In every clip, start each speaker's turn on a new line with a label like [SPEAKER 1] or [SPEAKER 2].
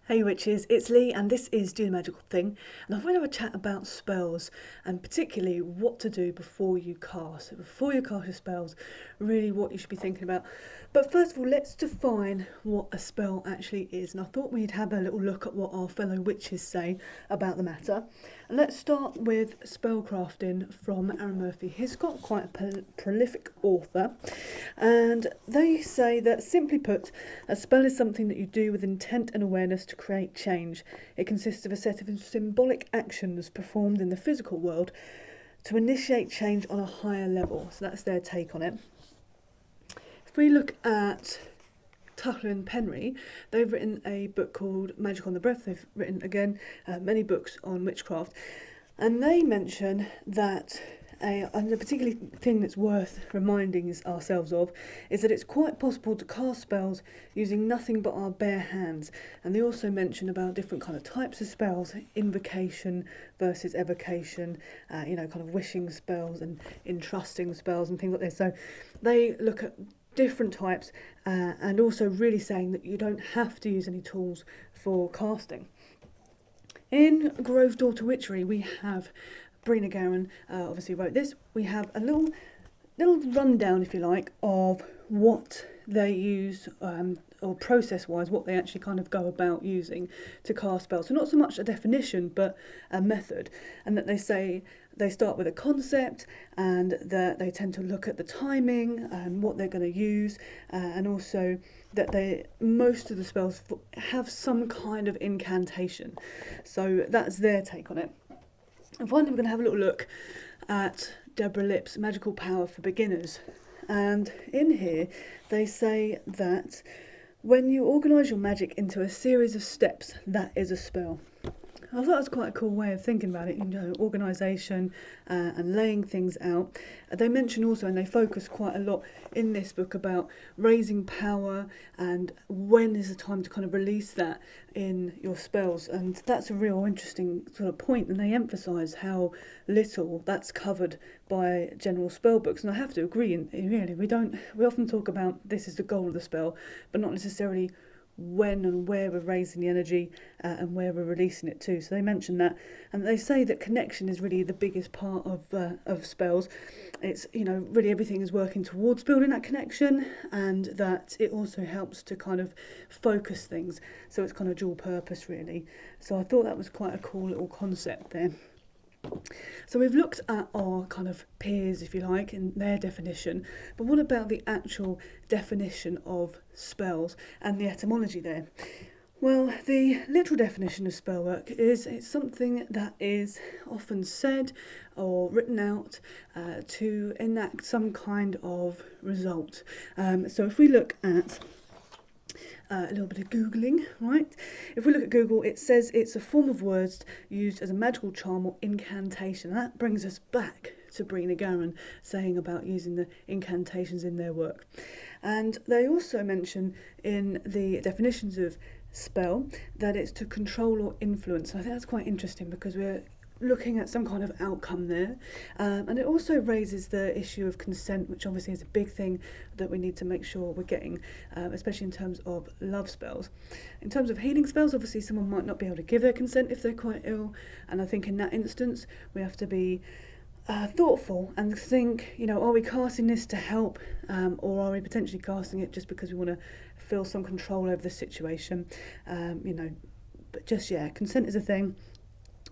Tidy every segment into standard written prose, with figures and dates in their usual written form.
[SPEAKER 1] Hey witches, it's Lee and this is Do the Magical Thing, and I want to have a chat about spells and particularly what to do before you cast. So before you cast your spells, really what you should be thinking about. But first of all, let's define what a spell actually is, and I thought we'd have a little look at what our fellow witches say about the matter. And let's start with spellcasting from Aaron Murphy. He's got quite a prolific author, and they say that, simply put, a spell is something that you do with intent and awareness to create change. It consists of a set of symbolic actions performed in the physical world to initiate change on a higher level. So that's their take on it. If we look at Tucker and Penry, they've written a book called Magic on the Breath. They've written, again, many books on witchcraft. And they mention that and the particular thing that's worth reminding ourselves of is that it's quite possible to cast spells using nothing but our bare hands. And they also mention about different kind of types of spells, invocation versus evocation, kind of wishing spells and entrusting spells and things like this. So they look at different types and also really saying that you don't have to use any tools for casting. In Grove's Daughter Witchery, we have Brina Garren obviously wrote this. We have a little rundown, if you like, of what they use, or process-wise, what they actually kind of go about using to cast spells. So not so much a definition, but a method. And that they say they start with a concept, and that they tend to look at the timing and what they're going to use, and also that most of the spells have some kind of incantation. So that's their take on it. And finally, we're going to have a little look at Deborah Lipp's Magical Power for Beginners. And in here, they say that when you organise your magic into a series of steps, that is a spell. I thought that was quite a cool way of thinking about it, organisation and laying things out. They mention also, and they focus quite a lot in this book about raising power and when is the time to kind of release that in your spells. And that's a real interesting sort of point, and they emphasise how little that's covered by general spell books. And I have to agree, really, we often talk about this is the goal of the spell, but not necessarily when and where we're raising the energy and where we're releasing it to. So they mention that, and they say that connection is really the biggest part of spells. It's really everything is working towards building that connection, and that it also helps to kind of focus things. So it's kind of dual purpose really. So I thought that was quite a cool little concept there. So we've looked at our kind of peers, if you like, and their definition, but what about the actual definition of spells and the etymology there? Well, the literal definition of spellwork is it's something that is often said or written out to enact some kind of result. So if we look at a little bit of Googling, right? If we look at Google, it says it's a form of words used as a magical charm or incantation. That brings us back to Brina Garren saying about using the incantations in their work. And they also mention in the definitions of spell that it's to control or influence. I think that's quite interesting because we're looking at some kind of outcome there, and it also raises the issue of consent, which obviously is a big thing that we need to make sure we're getting, especially in terms of love spells. In terms of healing spells, obviously someone might not be able to give their consent if they're quite ill, and I think in that instance we have to be thoughtful and think, are we casting this to help, or are we potentially casting it just because we want to feel some control over the situation? But just, consent is a thing.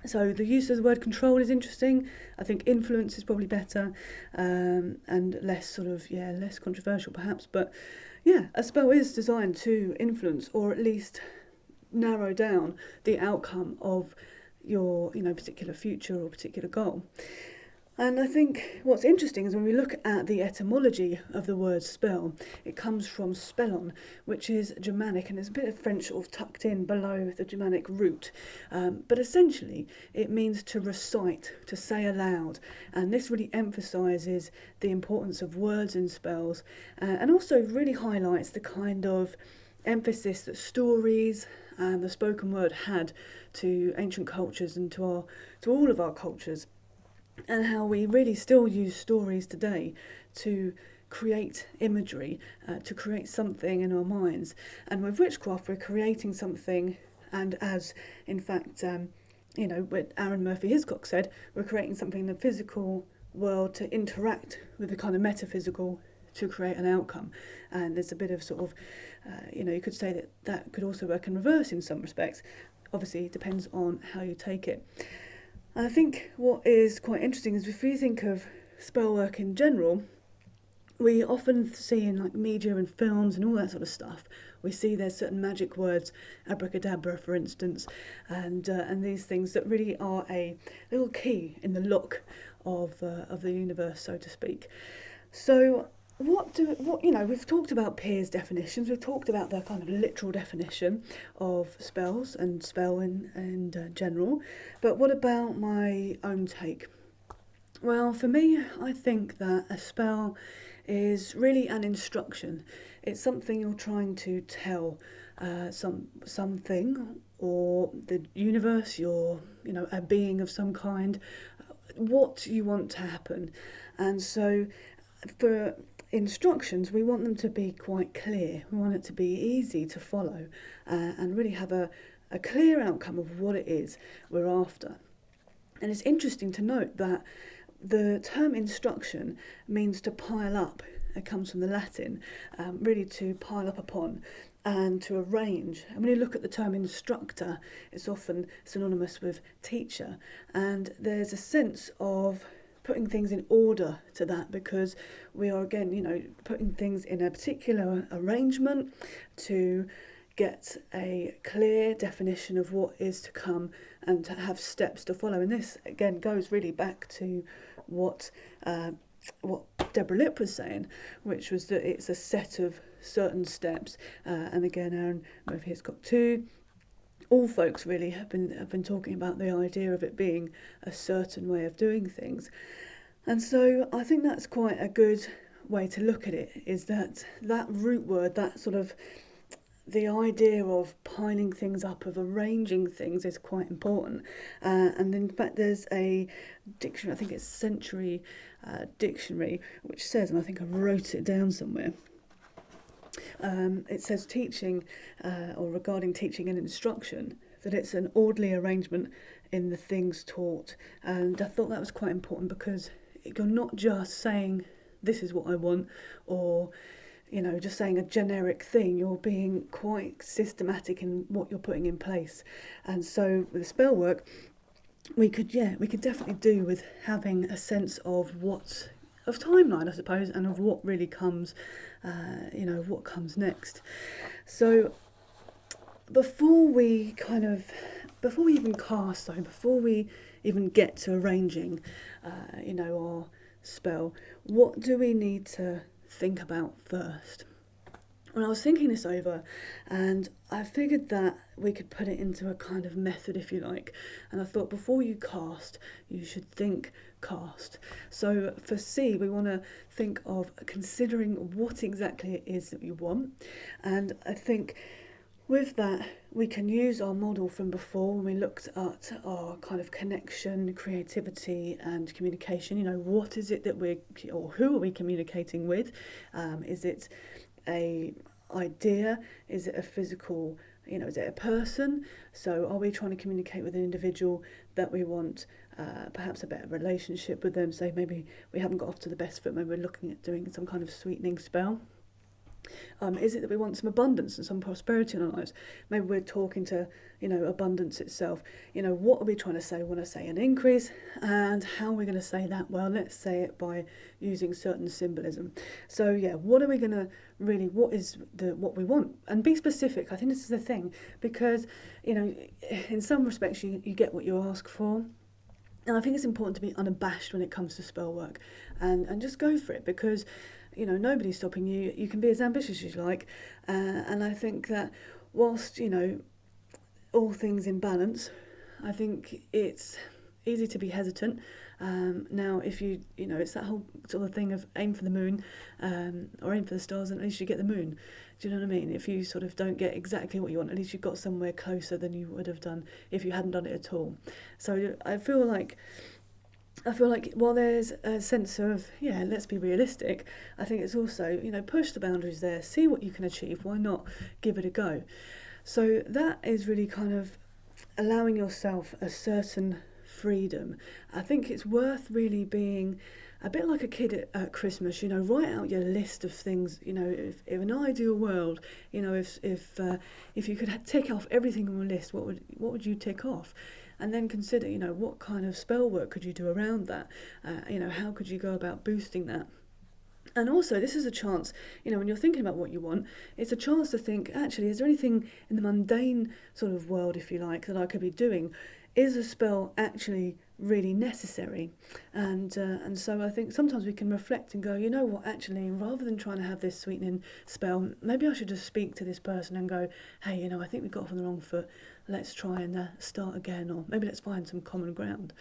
[SPEAKER 1] So the use of the word control is interesting. I think influence is probably better, and less less controversial perhaps. But a spell is designed to influence, or at least narrow down the outcome of your particular future or particular goal. And I think what's interesting is when we look at the etymology of the word spell, it comes from spellon, which is Germanic, and there's a bit of French sort of tucked in below the Germanic root. But essentially, it means to recite, to say aloud. And this really emphasises the importance of words in spells, and also really highlights the kind of emphasis that stories and the spoken word had to ancient cultures and to all of our cultures. and how we really still use stories today to create imagery, to create something in our minds. And with witchcraft, we're creating something, and as in fact, what Aaron Murphy Hiscock said, we're creating something in the physical world to interact with the kind of metaphysical to create an outcome. And there's a bit of sort of, you could say that could also work in reverse in some respects. Obviously, it depends on how you take it. And I think what is quite interesting is if you think of spell work in general, we often see in like media and films and all that sort of stuff, we see there's certain magic words, abracadabra for instance, and these things that really are a little key in the lock of the universe, so to speak. So we've talked about Peirce's definitions, we've talked about the kind of literal definition of spells and spell in general, but what about my own take? Well, for me, I think that a spell is really an instruction. It's something you're trying to tell something, or the universe, a being of some kind, what you want to happen. And so for instructions, we want them to be quite clear. We want it to be easy to follow and really have a clear outcome of what it is we're after. And it's interesting to note that the term instruction means to pile up. It comes from the Latin, really to pile up upon and to arrange. And when you look at the term instructor, it's often synonymous with teacher. And there's a sense of putting things in order to that, because we are, again, putting things in a particular arrangement to get a clear definition of what is to come and to have steps to follow. And this, again, goes really back to what Deborah Lipp was saying, which was that it's a set of certain steps. And again, Aaron Murphy Hiscock too. All folks really have been talking about the idea of it being a certain way of doing things. And so I think that's quite a good way to look at it, is that root word, that sort of the idea of piling things up, of arranging things, is quite important. And in fact, there's a dictionary, I think it's Century Dictionary, which says, and I think I wrote it down somewhere, it says teaching, or regarding teaching and instruction, that it's an orderly arrangement in the things taught. And I thought that was quite important, because you're not just saying, this is what I want, or just saying a generic thing. You're being quite systematic in what you're putting in place. And so with the spell work, we could definitely do with having a sense of timeline, I suppose, and of what really comes, what comes next. So before we even cast, though, before we even get to arranging, our spell, what do we need to think about first? Well, I was thinking this over, and I figured that we could put it into a kind of method, if you like. And I thought, before you cast, you should think cast. So for C, we want to think of considering what exactly it is that you want. And I think with that, we can use our model from before when we looked at our kind of connection, creativity and communication. What is it that or who are we communicating with? Is it a idea? Is it a physical, is it a person? So are we trying to communicate with an individual that we want perhaps a better relationship with them? Say maybe we haven't got off to the best foot, maybe we're looking at doing some kind of sweetening spell. Is it that we want some abundance and some prosperity in our lives? Maybe we're talking to, abundance itself. What are we trying to say? We want to say an increase, and how are we going to say that? Well, let's say it by using certain symbolism. So what are we going to what is what we want? And be specific. I think this is the thing, because, in some respects you get what you ask for. And I think it's important to be unabashed when it comes to spell work, and just go for it, because nobody's stopping you. You can be as ambitious as you like. And I think that whilst, all things in balance, I think it's easy to be hesitant. Now, if it's that whole sort of thing of aim for the moon, or aim for the stars, and at least you get the moon. Do you know what I mean? If you sort of don't get exactly what you want, at least you've got somewhere closer than you would have done if you hadn't done it at all. So I feel like I feel like while there's a sense of, yeah, let's be realistic, I think it's also, push the boundaries there, see what you can achieve, why not give it a go? So that is really kind of allowing yourself a certain freedom. I think it's worth really being a bit like a kid at Christmas, write out your list of things, if an ideal world, if you could tick off everything on your list, what would you tick off? And then consider, what kind of spell work could you do around that? How could you go about boosting that? And also, this is a chance, when you're thinking about what you want, it's a chance to think, actually, is there anything in the mundane sort of world, if you like, that I could be doing? Is a spell actually really necessary? And so I think sometimes we can reflect and go, you know what, actually, rather than trying to have this sweetening spell, maybe I should just speak to this person and go, hey, I think we got off on the wrong foot. Let's try and start again, or maybe let's find some common ground.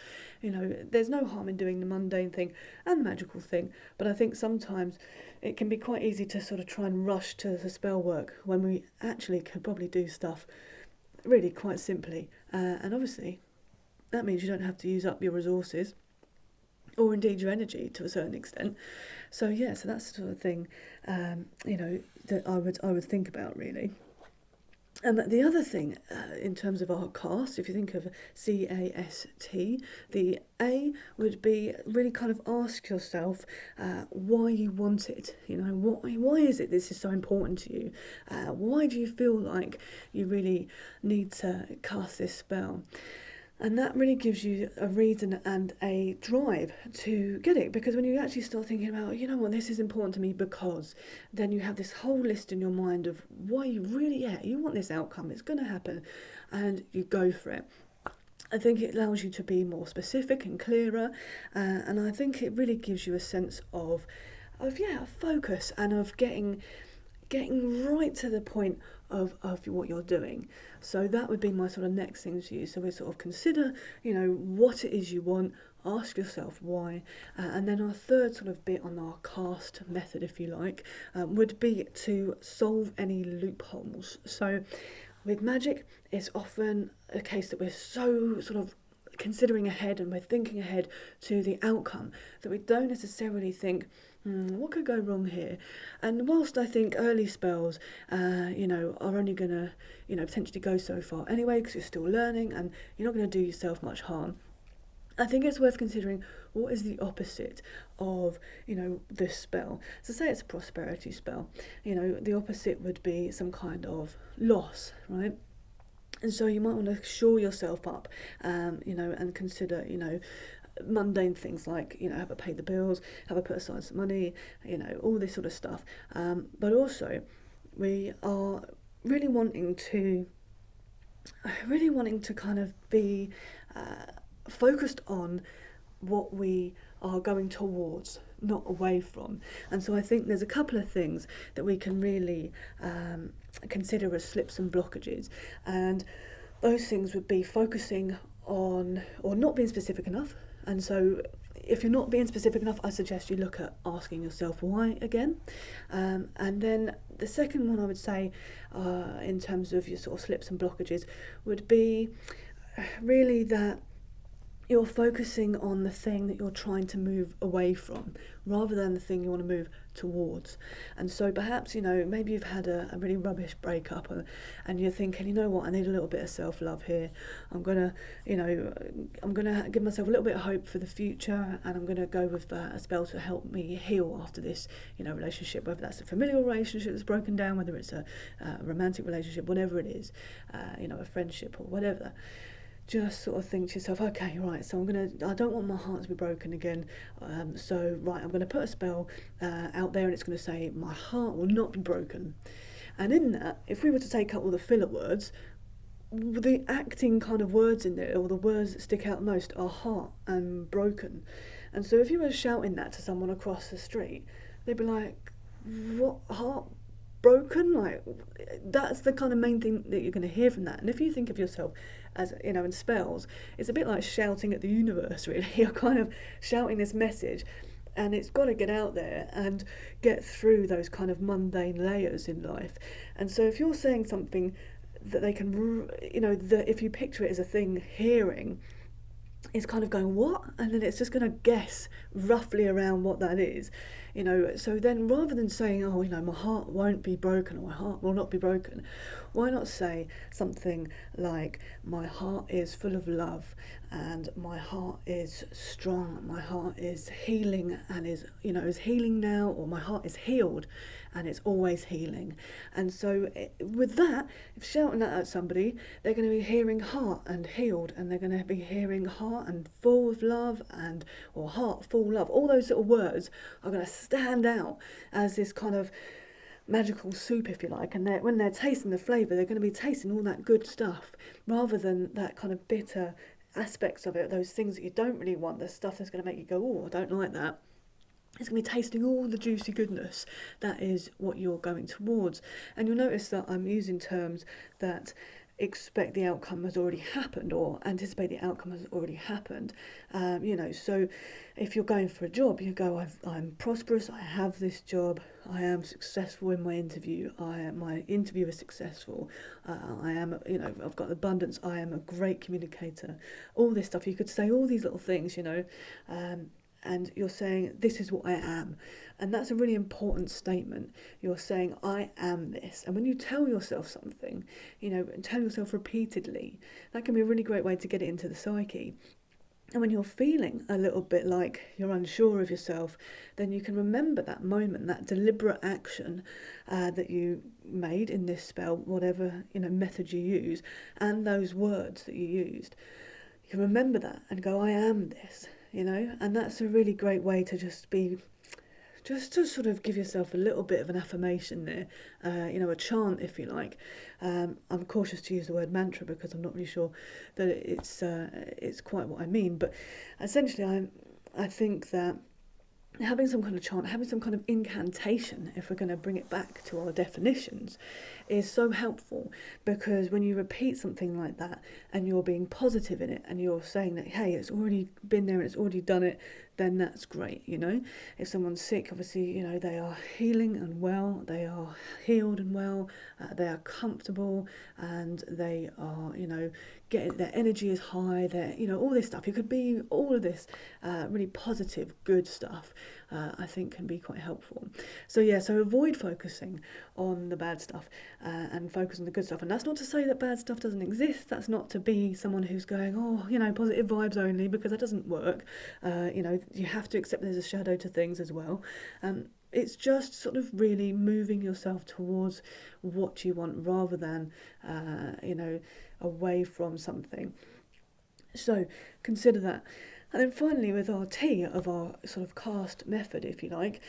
[SPEAKER 1] There's no harm in doing the mundane thing and the magical thing, but I think sometimes it can be quite easy to sort of try and rush to the spell work when we actually could probably do stuff really quite simply. And obviously, that means you don't have to use up your resources or indeed your energy to a certain extent. So so that's the sort of thing, that I would think about really. And the other thing, in terms of our cast, if you think of C.A.S.T, the A would be really kind of ask yourself why you want it. Why is it this is so important to you? Why do you feel like you really need to cast this spell? And that really gives you a reason and a drive to get it. Because when you actually start thinking about, this is important to me because, then you have this whole list in your mind of why you really, you want this outcome, it's going to happen, and you go for it. I think it allows you to be more specific and clearer, and I think it really gives you a sense of focus and of getting right to the point of what you're doing. So that would be my sort of next thing to you. So we sort of consider, what it is you want, ask yourself why, and then our third sort of bit on our cast method, if you like, would be to solve any loopholes. So with magic, it's often a case that we're so sort of considering ahead and we're thinking ahead to the outcome that we don't necessarily think, what could go wrong here? And whilst I think early spells, are only going to, potentially go so far anyway, because you're still learning and you're not going to do yourself much harm, I think it's worth considering what is the opposite of, this spell. So say it's a prosperity spell, the opposite would be some kind of loss, right? And so you might want to shore yourself up, and consider, mundane things like, have I paid the bills, have I put aside some money, all this sort of stuff. But also, we are really wanting to kind of be focused on what we are going towards, not away from. And so I think there's a couple of things that we can really consider as slips and blockages, and those things would be focusing on or not being specific enough. And so if you're not being specific enough, I suggest you look at asking yourself why again. And then the second one I would say, in terms of your sort of slips and blockages, would be really that you're focusing on the thing that you're trying to move away from rather than the thing you want to move towards. And so perhaps, maybe you've had a really rubbish breakup and you're thinking, I need a little bit of self-love here. I'm going to give myself a little bit of hope for the future, and I'm going to go with a spell to help me heal after this, relationship, whether that's a familial relationship that's broken down, whether it's a romantic relationship, whatever it is, a friendship or whatever. Just sort of think to yourself, okay, right, so I don't want my heart to be broken again, so right, I'm going to put a spell out there and it's going to say, my heart will not be broken. And in that, if we were to take up all the filler words, the acting kind of words in there, or the words that stick out most, are heart and broken. And so if you were shouting that to someone across the street, they'd be like, what, heart broken? Like, that's the kind of main thing that you're going to hear from that. And if you think of yourself as, in spells, it's a bit like shouting at the universe, really. You're kind of shouting this message, and it's got to get out there and get through those kind of mundane layers in life. And so if you're saying something that they can, that if you picture it as a thing hearing, is kind of going, what? And then it's just going to guess roughly around what that is, So then rather than saying, oh, my heart won't be broken, or my heart will not be broken, why not say something like, my heart is full of love, and my heart is strong, my heart is healing, and is healing now, or my heart is healed and it's always healing. And so with that, if shouting that at somebody, they're going to be hearing heart and healed, and they're going to be hearing heart and full of love, or heart full love. All those little words are going to stand out as this kind of magical soup, if you like, and when they're tasting the flavour, they're going to be tasting all that good stuff, rather than that kind of bitter aspects of it, those things that you don't really want, the stuff that's going to make you go, oh, I don't like that. It's going to be tasting all the juicy goodness. That is what you're going towards. And you'll notice that I'm using terms that expect the outcome has already happened, or anticipate the outcome has already happened. So if you're going for a job, you go, I'm prosperous, I have this job, I am successful in my interview, my interview is successful, I am, I've got abundance, I am a great communicator, all this stuff. You could say all these little things, and you're saying, this is what I am. And that's a really important statement. You're saying, I am this. And when you tell yourself something, and tell yourself repeatedly, that can be a really great way to get it into the psyche. And when you're feeling a little bit like you're unsure of yourself, then you can remember that moment, that deliberate action that you made in this spell, whatever method you use, and those words that you used. You can remember that and go, I am this. And that's a really great way to just to sort of give yourself a little bit of an affirmation there, a chant, if you like. I'm cautious to use the word mantra because I'm not really sure that it's quite what I mean, but essentially I think that having some kind of chant, having some kind of incantation, if we're going to bring it back to our definitions, is so helpful, because when you repeat something like that and you're being positive in it and you're saying that, hey, it's already been there and it's already done it, then that's great. If someone's sick, obviously, they are healing and well, they are healed and well, they are comfortable, and they are, getting, their energy is high, they're, all this stuff. It could be all of this really positive, good stuff. I think can be quite helpful. So avoid focusing on the bad stuff and focus on the good stuff. And that's not to say that bad stuff doesn't exist. That's not to be someone who's going, positive vibes only, because that doesn't work. You have to accept there's a shadow to things as well. It's just sort of really moving yourself towards what you want, rather than, away from something. So consider that. And then finally, with our T of our sort of cast method, if you like,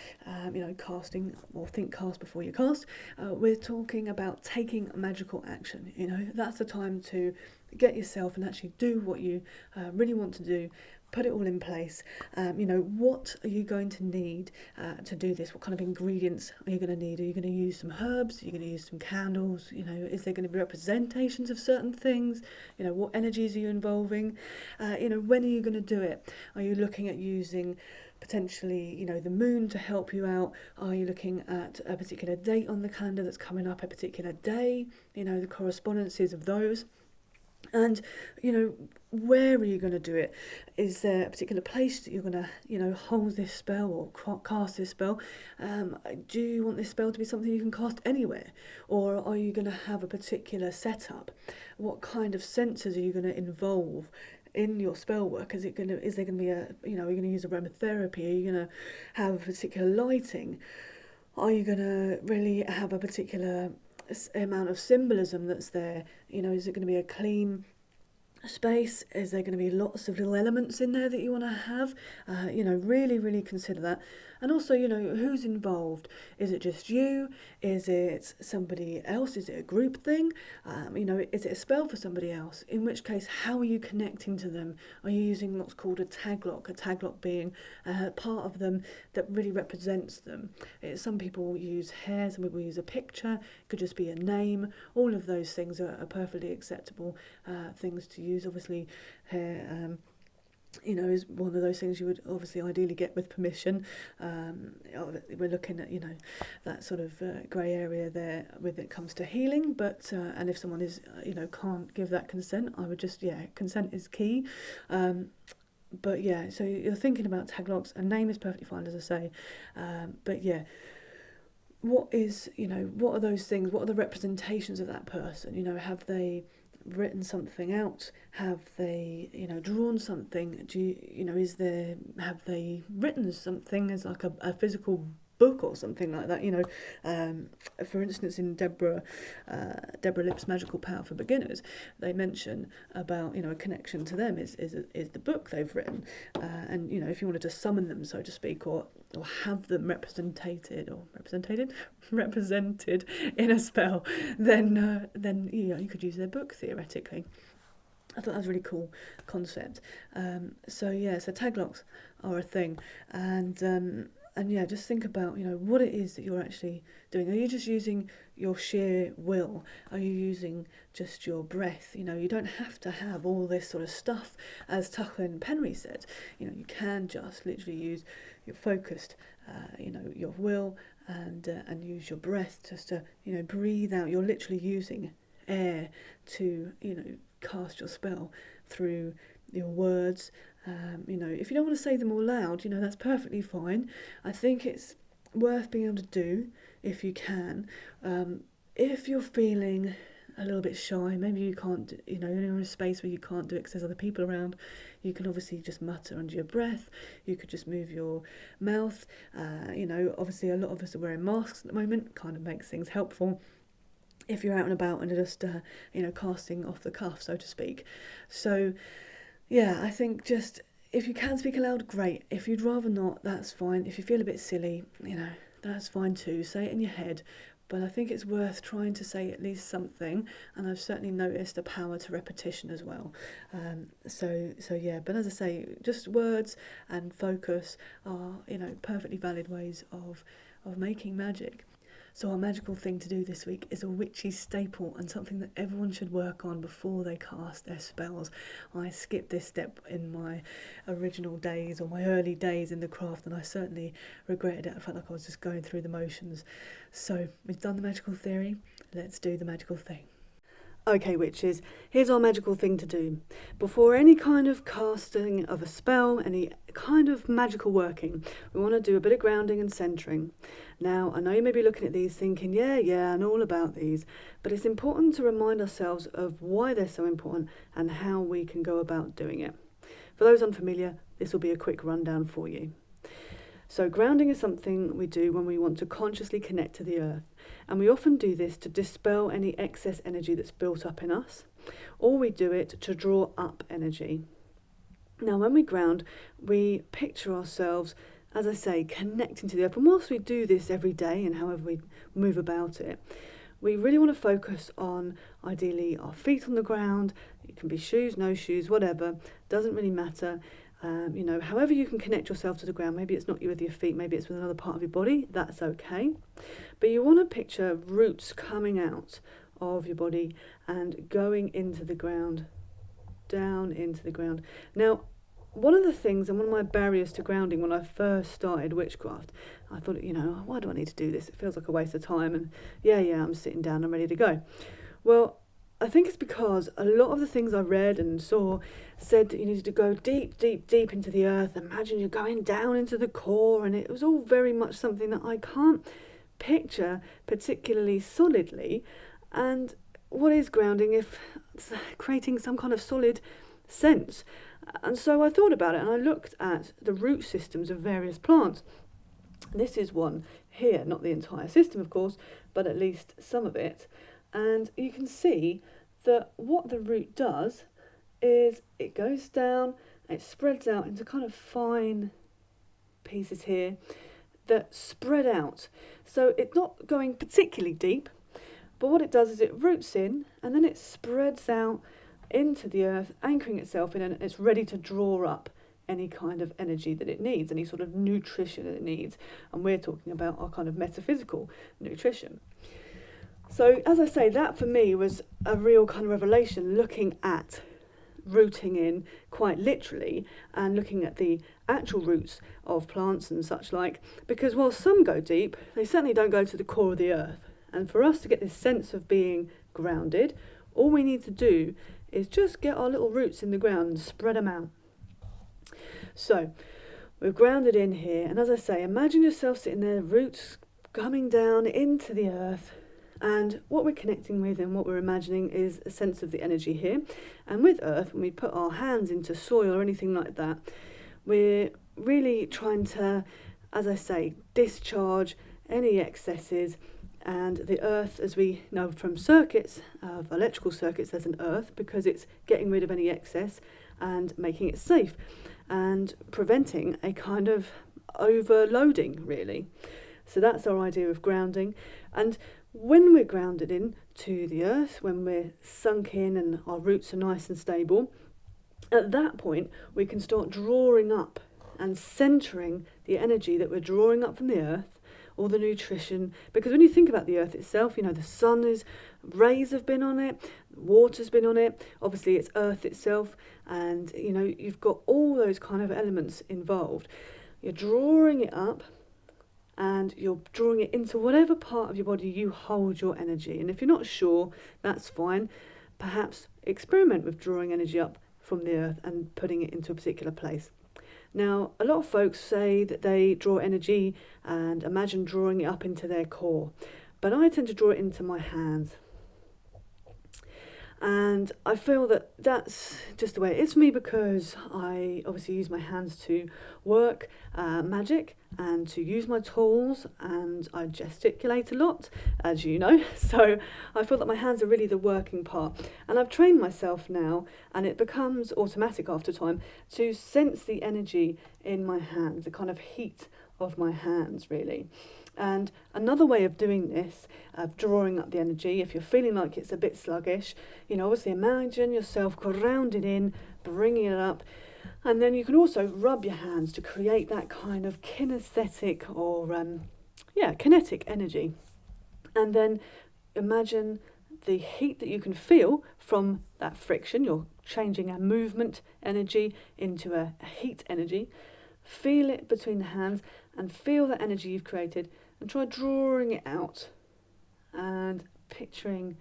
[SPEAKER 1] casting, or think cast before you cast, we're talking about taking magical action. That's the time to get yourself and actually do what you really want to do. Put it all in place. What are you going to need to do this? What kind of ingredients are you going to need? Are you going to use some herbs? Are you going to use some candles? Is there going to be representations of certain things? What energies are you involving? When are you going to do it? Are you looking at using potentially, the moon to help you out? Are you looking at a particular date on the calendar that's coming up, a particular day? The correspondences of those. And, where are you going to do it? Is there a particular place that you're going to, hold this spell or cast this spell? Do you want this spell to be something you can cast anywhere? Or are you going to have a particular setup? What kind of senses are you going to involve in your spell work? Is there going to be are you going to use aromatherapy? Are you going to have particular lighting? Are you going to really have a particular amount of symbolism that's there? Is it going to be a clean space? Is there going to be lots of little elements in there that you want to have? Really, really consider that. And also, who's involved? Is it just you? Is it somebody else? Is it a group thing? Is it a spell for somebody else? In which case, how are you connecting to them? Are you using what's called a tag lock? A tag lock being part of them that really represents them. Some people use hair, some people use a picture, it could just be a name. All of those things are perfectly acceptable things to use. Obviously, hair is one of those things you would obviously ideally get with permission. We're looking at, that sort of grey area there when it comes to healing, but and if someone is, can't give that consent, I would just, consent is key. But yeah, so you're thinking about taglocks. A name is perfectly fine, as I say, but yeah, what are those things? What are the representations of that person? Have they written something out? Have they, drawn something? Have they written something as like a physical book or something like that? For instance, in Deborah Lipp's Magical Power for Beginners, they mention about, a connection to them is the book they've written, and if you wanted to summon them, so to speak, or have them represented in a spell, then you could use their book theoretically. I thought that was a really cool concept. So taglocks are a thing, and just think about what it is that you're actually doing. Are you just using your sheer will? Are you using just your breath? You don't have to have all this sort of stuff, as Tucker and Penry said. You can just literally use your focused, your will, and use your breath just to breathe out. You're literally using air to cast your spell through your words. If you don't want to say them all loud, that's perfectly fine. I think it's worth being able to do if you can. If you're feeling a little bit shy, maybe you can't, you're in a space where you can't do it because there's other people around, you can obviously just mutter under your breath. You could just move your mouth. Obviously a lot of us are wearing masks at the moment, kind of makes things helpful if you're out and about and just, casting off the cuff, so to speak. So, yeah, I think just, if you can speak aloud, great. If you'd rather not, that's fine. If you feel a bit silly, that's fine too. Say it in your head. But I think it's worth trying to say at least something, and I've certainly noticed a power to repetition as well. But as I say, just words and focus are, perfectly valid ways of making magic. So our magical thing to do this week is a witchy staple, and something that everyone should work on before they cast their spells. I skipped this step in my original days, or my early days in the craft, and I certainly regretted it. I felt like I was just going through the motions. So we've done the magical theory, let's do the magical thing. Okay, witches, here's our magical thing to do. Before any kind of casting of a spell, any kind of magical working, we want to do a bit of grounding and centering. Now, I know you may be looking at these thinking, yeah, I know all about these, but it's important to remind ourselves of why they're so important and how we can go about doing it. For those unfamiliar, this will be a quick rundown for you. So grounding is something we do when we want to consciously connect to the earth, and we often do this to dispel any excess energy that's built up in us, or we do it to draw up energy. Now, when we ground, we picture ourselves, as I say, connecting to the earth, and whilst we do this every day and however we move about it, we really want to focus on, ideally, our feet on the ground. It can be shoes, no shoes, whatever, doesn't really matter. However you can connect yourself to the ground. Maybe it's not you with your feet, maybe it's with another part of your body, that's okay. But you want to picture roots coming out of your body and going into the ground, down into the ground. Now, one of the things, and one of my barriers to grounding when I first started witchcraft, I thought, why do I need to do this? It feels like a waste of time, and I'm sitting down, I'm ready to go. Well, I think it's because a lot of the things I read and saw said that you needed to go deep, deep, deep into the earth. Imagine you're going down into the core, and it was all very much something that I can't picture particularly solidly. And what is grounding if it's creating some kind of solid sense? And so I thought about it, and I looked at the root systems of various plants. This is one here, not the entire system, of course, but at least some of it. And you can see that what the root does is it goes down, it spreads out into kind of fine pieces here that spread out. So it's not going particularly deep, but what it does is it roots in and then it spreads out into the earth, anchoring itself in, and it's ready to draw up any kind of energy that it needs, any sort of nutrition that it needs. And we're talking about our kind of metaphysical nutrition. So, as I say, that for me was a real kind of revelation, looking at rooting in quite literally and looking at the actual roots of plants and such like, because while some go deep, they certainly don't go to the core of the earth. And for us to get this sense of being grounded, all we need to do is just get our little roots in the ground and spread them out. So we're grounded in here, and as I say, imagine yourself sitting there, roots coming down into the earth, and what we're connecting with and what we're imagining is a sense of the energy here. And with earth, when we put our hands into soil or anything like that, we're really trying to, as I say, discharge any excesses. And the earth, as we know from circuits, of electrical circuits, there's an earth because it's getting rid of any excess and making it safe and preventing a kind of overloading, really. So that's our idea of grounding. And when we're grounded in to the earth, when we're sunk in and our roots are nice and stable, at that point we can start drawing up and centering the energy that we're drawing up from the earth, all the nutrition, because when you think about the earth itself, you know, the sun's rays have been on it, water's been on it, obviously it's earth itself, and you know, you've got all those kind of elements involved. You're drawing it up and you're drawing it into whatever part of your body you hold your energy. And if you're not sure, that's fine. Perhaps experiment with drawing energy up from the earth and putting it into a particular place. Now, a lot of folks say that they draw energy and imagine drawing it up into their core, but I tend to draw it into my hands. And I feel that that's just the way it is for me, because I obviously use my hands to work magic and to use my tools, and I gesticulate a lot, as you know. So I feel that my hands are really the working part. And I've trained myself now, and it becomes automatic after time, to sense the energy in my hands, the kind of heat of my hands, really. And another way of doing this, of drawing up the energy, if you're feeling like it's a bit sluggish, you know, obviously imagine yourself grounded in, bringing it up, and then you can also rub your hands to create that kind of kinesthetic or, kinetic energy. And then imagine the heat that you can feel from that friction. You're changing a movement energy into a heat energy. Feel it between the hands and feel the energy you've created, and try drawing it out and picturing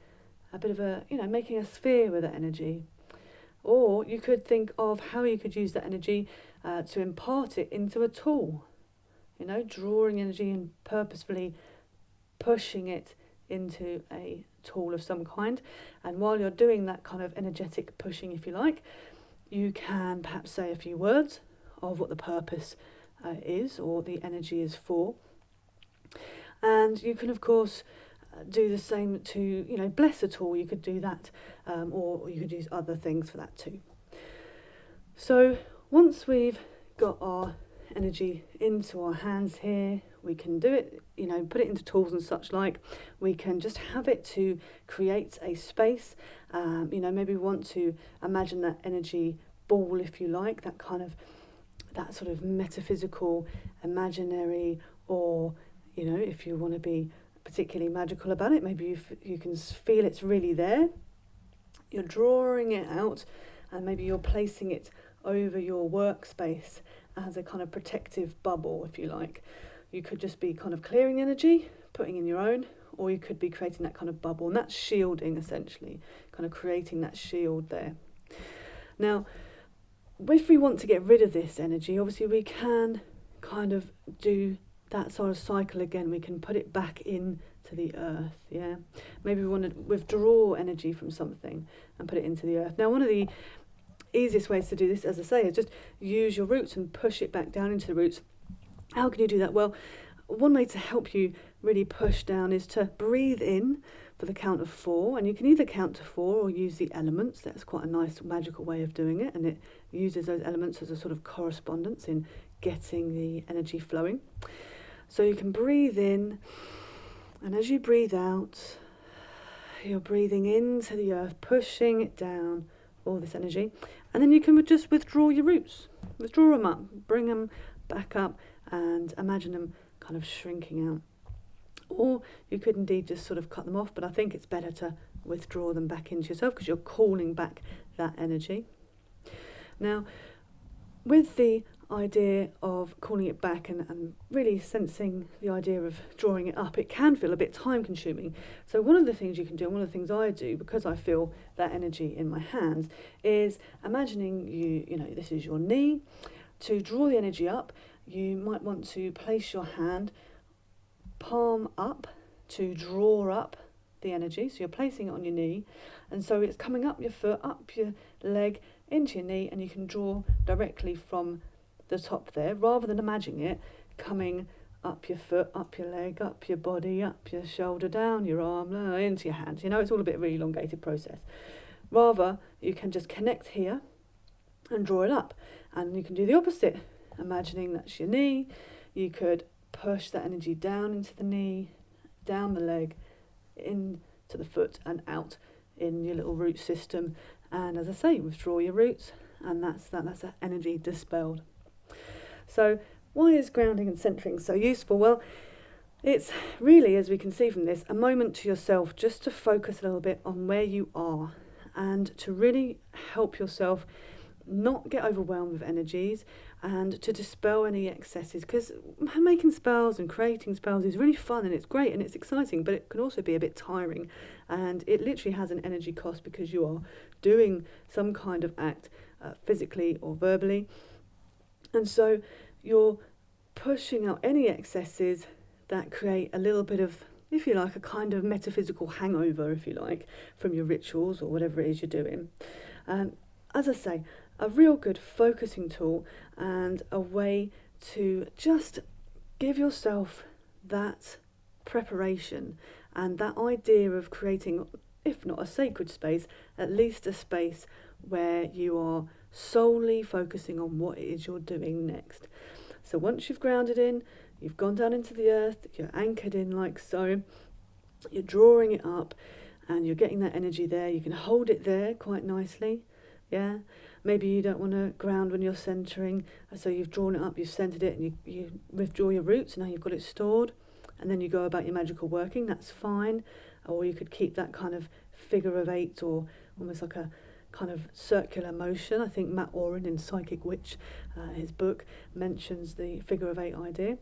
[SPEAKER 1] a bit of a, making a sphere with that energy. Or you could think of how you could use that energy to impart it into a tool, drawing energy and purposefully pushing it into a tool of some kind. And while you're doing that kind of energetic pushing, if you like, you can perhaps say a few words of what the purpose is or the energy is for. And you can, of course, do the same to, bless a tool. You could do that, or you could use other things for that too. So once we've got our energy into our hands here, we can do it, put it into tools and such like. We can just have it to create a space. Maybe we want to imagine that energy ball, if you like, that sort of metaphysical, imaginary, or if you want to be particularly magical about it, maybe you can feel it's really there. You're drawing it out, and maybe you're placing it over your workspace as a kind of protective bubble, if you like. You could just be kind of clearing energy, putting in your own, or you could be creating that kind of bubble, and that's shielding, essentially, kind of creating that shield there. Now, if we want to get rid of this energy, obviously we can kind of do that sort of cycle again. We can put it back into the earth, Maybe we want to withdraw energy from something and put it into the earth. Now, one of the easiest ways to do this, as I say, is just use your roots and push it back down into the roots. How can you do that? Well, one way to help you really push down is to breathe in for the count of 4, and you can either count to 4 or use the elements. That's quite a nice magical way of doing it, and it uses those elements as a sort of correspondence in getting the energy flowing. So you can breathe in, and as you breathe out, you're breathing into the earth, pushing it down, all this energy. And then you can just withdraw your roots. Withdraw them up, bring them back up, and imagine them kind of shrinking out. Or you could indeed just sort of cut them off, but I think it's better to withdraw them back into yourself because you're calling back that energy. Now, with the idea of calling it back and really sensing the idea of drawing it up, it can feel a bit time consuming. So one of the things you can do, and one of the things I do, because I feel that energy in my hands, is imagining you know, this is your knee. To draw the energy up, you might want to place your hand palm up to draw up the energy. So you're placing it on your knee, and so it's coming up your foot, up your leg, into your knee, and you can draw directly from the top there, rather than imagining it coming up your foot, up your leg, up your body, up your shoulder, down your arm, into your hands. You know, it's all a bit of an elongated process. Rather, you can just connect here and draw it up. And you can do the opposite, imagining that's your knee. You could push that energy down into the knee, down the leg, into the foot, and out in your little root system. And as I say, withdraw your roots, and that's that energy dispelled. So why is grounding and centering so useful? Well, it's really, as we can see from this, a moment to yourself just to focus a little bit on where you are and to really help yourself not get overwhelmed with energies and to dispel any excesses, because making spells and creating spells is really fun and it's great and it's exciting, but it can also be a bit tiring, and it literally has an energy cost because you are doing some kind of act physically or verbally, and so you're pushing out any excesses that create a little bit of, if you like, a kind of metaphysical hangover, if you like, from your rituals or whatever it is you're doing. As I say, a real good focusing tool and a way to just give yourself that preparation and that idea of creating, if not a sacred space, at least a space where you are solely focusing on what it is you're doing next. So once you've grounded in, you've gone down into the earth, you're anchored in like so, you're drawing it up and you're getting that energy there. You can hold it there quite nicely. Yeah, maybe you don't want to ground when you're centering, so you've drawn it up, you've centered it, and you withdraw your roots, and now you've got it stored, and then you go about your magical working. That's fine. Or you could keep that kind of figure of eight, or almost like a kind of circular motion. I think Matt Oren in Psychic Witch, his book, mentions the figure of eight idea.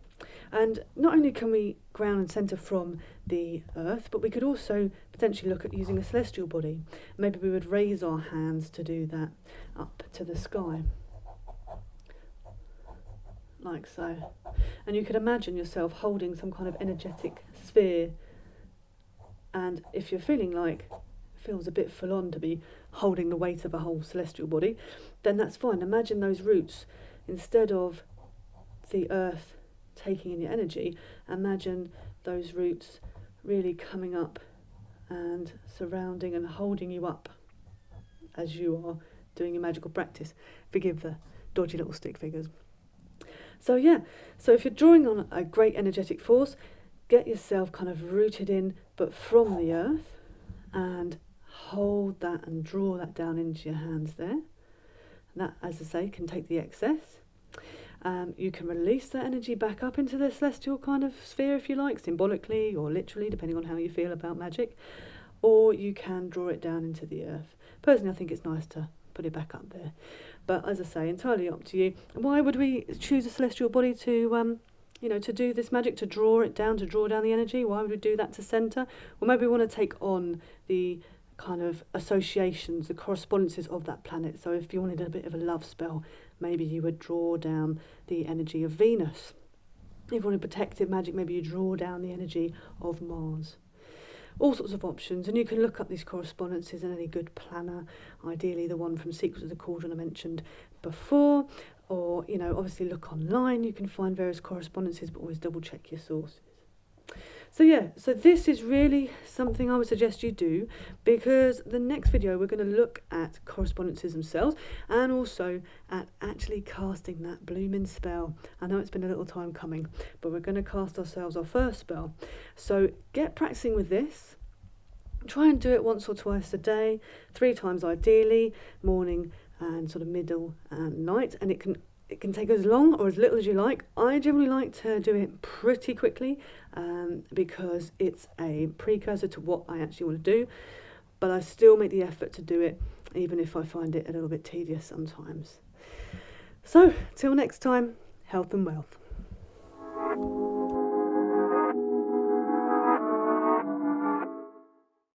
[SPEAKER 1] And not only can we ground and centre from the earth, but we could also potentially look at using a celestial body. Maybe we would raise our hands to do that up to the sky, like so. And you could imagine yourself holding some kind of energetic sphere. And if you're feeling like it feels a bit full on to be holding the weight of a whole celestial body, then that's fine. Imagine those roots, instead of the earth taking in your energy, imagine those roots really coming up and surrounding and holding you up as you are doing your magical practice. Forgive the dodgy little stick figures. So yeah, so if you're drawing on a great energetic force, get yourself kind of rooted in, but from the earth, and hold that and draw that down into your hands there. And that, as I say, can take the excess. You can release that energy back up into the celestial kind of sphere, if you like, symbolically or literally, depending on how you feel about magic. Or you can draw it down into the earth. Personally, I think it's nice to put it back up there. But as I say, entirely up to you. Why would we choose a celestial body to to do this magic, to draw it down, to draw down the energy? Why would we do that to centre? Well, maybe we want to take on the kind of associations, the correspondences of that planet. So if you wanted a bit of a love spell, maybe you would draw down the energy of Venus. If you wanted protective magic, maybe you draw down the energy of Mars. All sorts of options, and you can look up these correspondences in any good planner, ideally the one from Secrets of the Cauldron I mentioned before, or obviously look online. You can find various correspondences, but always double check your sources. So yeah, so this is really something I would suggest you do, because the next video we're going to look at correspondences themselves and also at actually casting that blooming spell. I know it's been a little time coming, but we're going to cast ourselves our first spell. So get practicing with this. Try and do it once or twice a day, 3 times ideally, morning and sort of middle and night, and it can take as long or as little as you like. I generally like to do it pretty quickly because it's a precursor to what I actually want to do, but I still make the effort to do it even if I find it a little bit tedious sometimes. So, till next time, health and wealth.